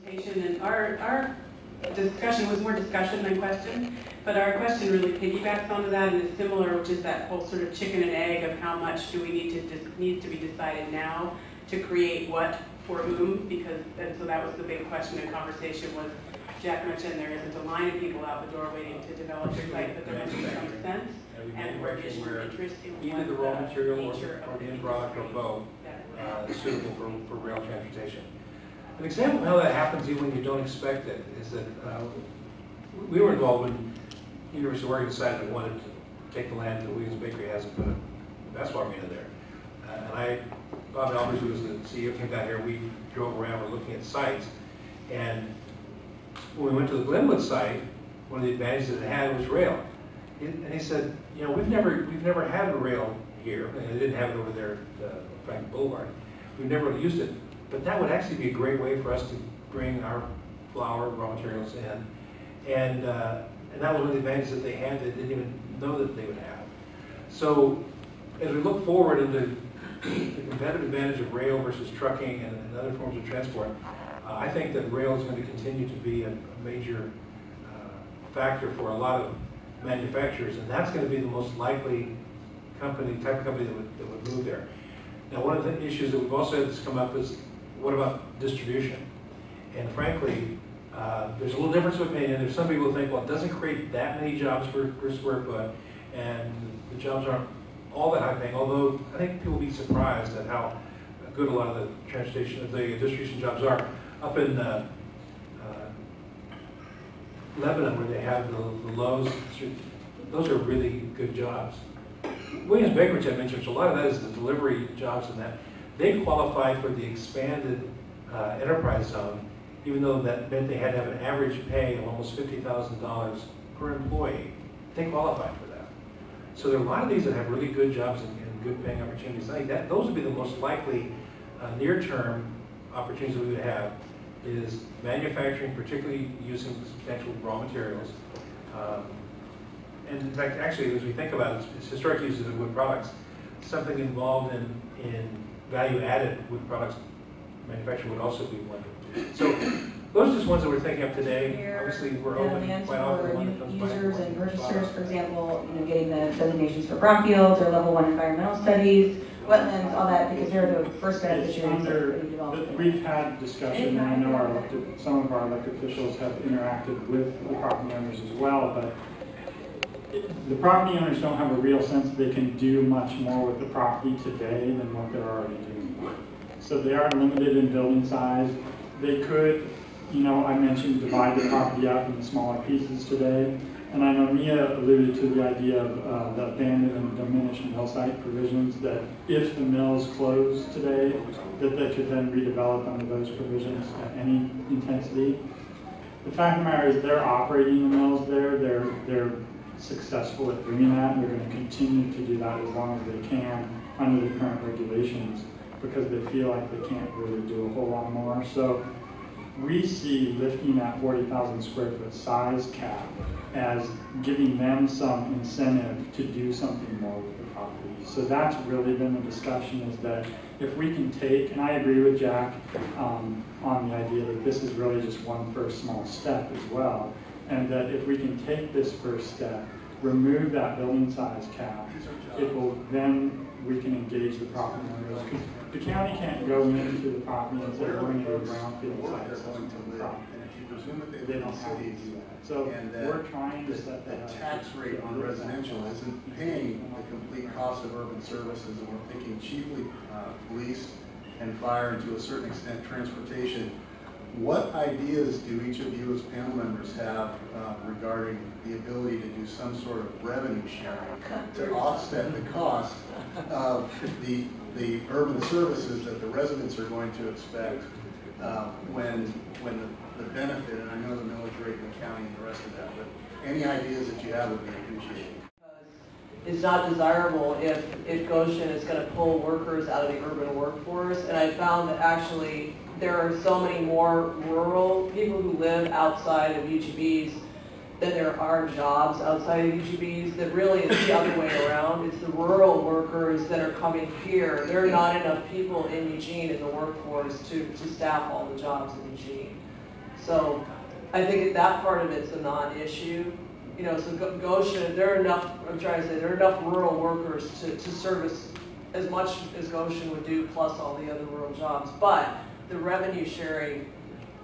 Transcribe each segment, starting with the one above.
presentation, and our discussion was more discussion than question, but our question really piggybacks onto that and is similar, which is that whole sort of chicken and egg of how much do we needs to be decided now to create what for whom, because, and so that was the big question and conversation was, Jack mentioned there isn't a line of people out the door waiting to develop your site, but there must be some sense and where is your interest in either the raw material or the end product or both is suitable for rail transportation. An example of how that happens even when you don't expect it is that we were involved when the University of Oregon decided they wanted to take the land that Williams Bakery has and put a basketball arena there. Bob Albers, who was the CEO, came down here. We drove around, we're looking at sites, and when we went to the Glenwood site, one of the advantages that it had was rail. And he said, you know, we've never had a rail here, and they didn't have it over there at Franklin Boulevard. We've never really used it, but that would actually be a great way for us to bring our flour, raw materials in, and that was one of the advantages that they had that they didn't even know that they would have. So as we look forward into the competitive advantage of rail versus trucking and other forms of transport, I think that rail is going to continue to be a major factor for a lot of manufacturers, and that's going to be the most likely type of company that would move there. Now, one of the issues that we've also had that's come up is, what about distribution? And frankly, there's a little difference of opinion. There's some people who think, well, it doesn't create that many jobs per square foot, and the jobs aren't all that high paying, although I think people will be surprised at how good a lot of the distribution jobs are. Up in Lebanon, where they have the Lowe's, those are really good jobs. Williams Bakery, which I mentioned, so a lot of that is the delivery jobs and that. They qualified for the expanded enterprise zone, even though that meant they had to have an average pay of almost $50,000 per employee. They qualified for that. So there are a lot of these that have really good jobs and good paying opportunities. I think those would be the most likely near-term opportunities that we would have, is manufacturing, particularly using substantial raw materials. And in fact, actually, as we think about it, it's historically used in wood products. Something involved in value-added wood products manufacturing would also be one. So those are just ones that we're thinking of today. Obviously, we're open quite often for users and purchasers, for example, getting the designations for brownfields or level 1 environmental studies, wetlands, all that, because they're the first beneficiaries. We've had discussion, and I know some of our elected officials have interacted with the property owners as well, but the property owners don't have a real sense that they can do much more with the property today than what they're already doing. So they are limited in building size. They could, I mentioned divide the property up into smaller pieces today. And I know Mia alluded to the idea of the abandoned and diminished mill site provisions, that if the mills close today, that they could then redevelop under those provisions at any intensity. The fact of the matter is they're operating the mills there, they're successful at doing that, and they're going to continue to do that as long as they can under the current regulations, because they feel like they can't really do a whole lot more. So we see lifting that 40,000 square foot size cap as giving them some incentive to do something more with the property. So that's really been the discussion, is that if we can take, and I agree with Jack on the idea that this is really just one first small step as well, and that if we can take this first step, remove that building size cap, it will then, we can engage the property owners. The county can't go into the property and say, we're going to do a brownfield site selling to the property. They don't have to do that. So we're trying to set that up. The tax rate on residential isn't paying the complete cost of urban services, and we're thinking chiefly police and fire, and to a certain extent transportation. What ideas do each of you as panel members have regarding the ability to do some sort of revenue sharing to offset the cost of the urban services that the residents are going to expect when the benefit, and I know the millage rate in the county and the rest of that, but any ideas that you have would be appreciated. It's not desirable if Goshen is going to pull workers out of the urban workforce, and I found that actually there are so many more rural people who live outside of UGBs than there are jobs outside of UGBs, that really it's the other way around. It's the rural workers that are coming here. There are not enough people in Eugene in the workforce to staff all the jobs in Eugene. So I think that part of it's a non-issue. You know, so Goshen, there are enough, I'm trying to say, there are enough rural workers to service as much as Goshen would do, plus all the other rural jobs. But the revenue sharing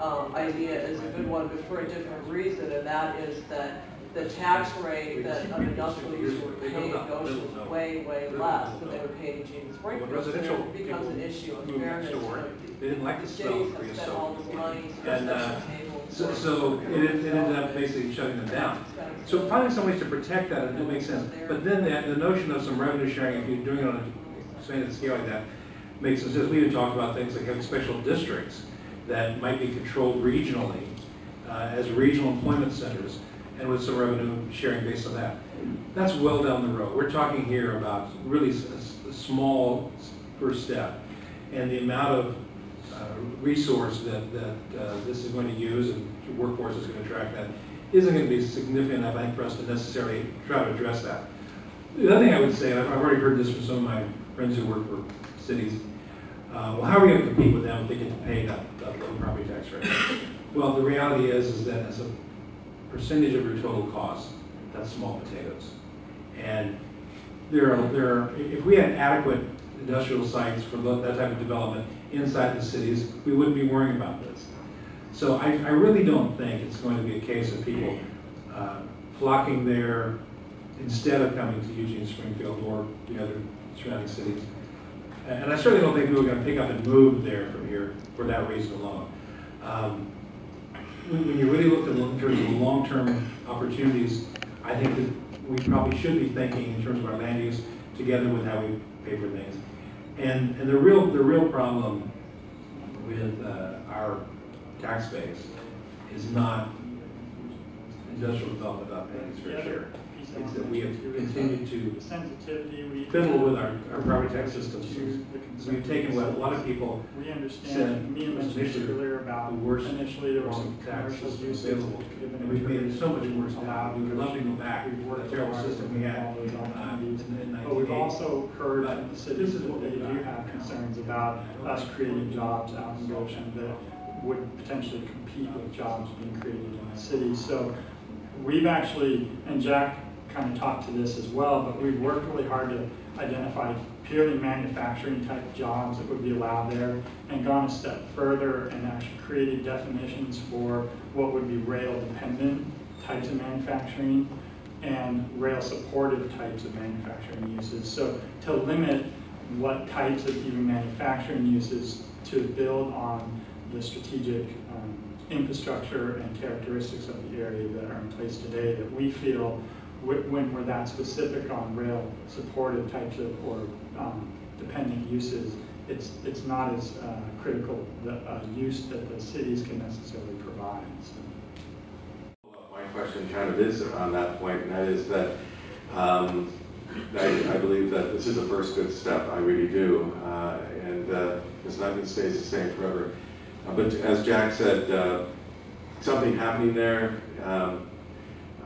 idea is a good one, but for a different reason, and that is that the tax rate that an industrial user would pay in Goshen is way, way less than they would pay in Gene Springfield. When residential So it becomes an issue of moved fairness. next door, they didn't like the smell Cities of have Korea spent all soap. this money, And tables. so it ended up basically shutting them down. So finding some ways to protect that, it makes sense. But then the notion of some revenue sharing, if you're doing it on a expanded scale like that, makes some sense. We had talked about things like having special districts that might be controlled regionally as regional employment centers, and with some revenue sharing based on that. That's well down the road. We're talking here about really a small first step, and the amount of resource that this is going to use and the workforce is going to attract that isn't going to be significant enough, I think, for us to necessarily try to address that. The other thing I would say, and I've already heard this from some of my friends who work for cities, well, how are we going to compete with them if they get to pay that low property tax rate? Well, the reality is that as a percentage of your total cost, that's small potatoes. And if we had adequate industrial sites for that type of development inside the cities, we wouldn't be worrying about this. So I really don't think it's going to be a case of people flocking there instead of coming to Eugene, Springfield, or the other surrounding cities. And I certainly don't think people are going to pick up and move there from here for that reason alone. When you really look at in terms of long-term opportunities, I think that we probably should be thinking in terms of our land use together with how we pay for things. And the real problem with our tax base is not industrial development not paying its fair share. It's that we have continued to fiddle with our property tax systems. We've taken what a lot of people we understand, said me was mentioned earlier about the worst initially there was some tax commercial system uses available, and we've made it so much worse now. We would love to go back to the terrible system we had in the But we've 1980s. also heard But from the cities that they do have concerns about us creating jobs out in Goshen that would potentially compete with jobs being created in the city. So we've actually, and Jack kind of talked to this as well, but we've worked really hard to identify purely manufacturing type jobs that would be allowed there, and gone a step further and actually created definitions for what would be rail dependent types of manufacturing and rail supported types of manufacturing uses. So to limit what types of even manufacturing uses to build on the strategic infrastructure and characteristics of the area that are in place today, that we feel when we're that specific on rail supported types of or dependent uses, it's not as critical the use that the cities can necessarily provide. So. My question kind of is on that point, and that is that I believe that this is the first good step. I really do, and it's not going to stay the same forever. But as Jack said, something happening there.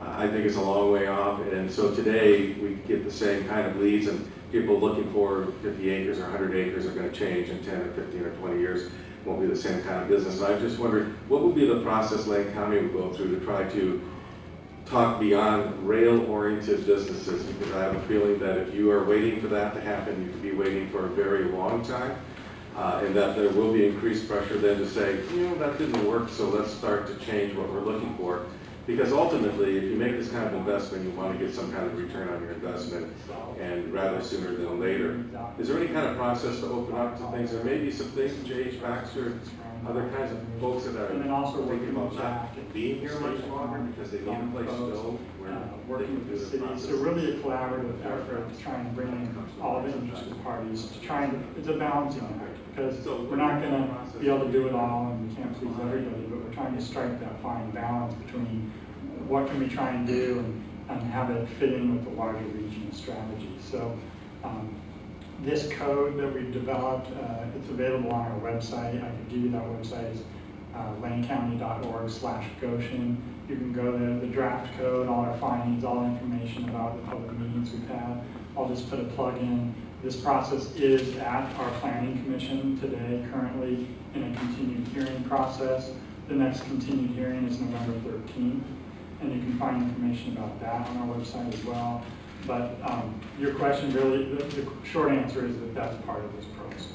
I think it's a long way off, and so today we get the same kind of leads, and people looking for 50 acres or 100 acres are going to change in 10 or 15 or 20 years. Won't be the same kind of business. And I just wondered, what would be the process Lane County would go through to try to talk beyond rail-oriented businesses? Because I have a feeling that if you are waiting for that to happen, you could be waiting for a very long time, and that there will be increased pressure then to say, you know, that didn't work, so let's start to change what we're looking for. Because ultimately, if you make this kind of investment, you want to get some kind of return on your investment, and rather sooner than later. Is there any kind of process to open up to things? There may be some things, J.H. Baxter, other kinds of folks that are And then also thinking about working with not Jack being here much longer because they need a place to go where they working can do with the this city. process. So really a collaborative effort to try and bring in all of the interested parties to try and, it's a balancing act, because we're not going to be able to do it all and we can't please everybody, but we're trying to strike that fine balance between what can we try and do and have it fit in with the larger regional strategy. So this code that we've developed, it's available on our website. I can give you that website. It's lanecounty.org/Goshen. You can go to the draft code, all our findings, all the information about the public meetings we've had. I'll just put a plug in. This process is at our planning commission today, currently in a continued hearing process. The next continued hearing is November 13th, and you can find information about that on our website as well. But your question really, the short answer is that that's part of this process.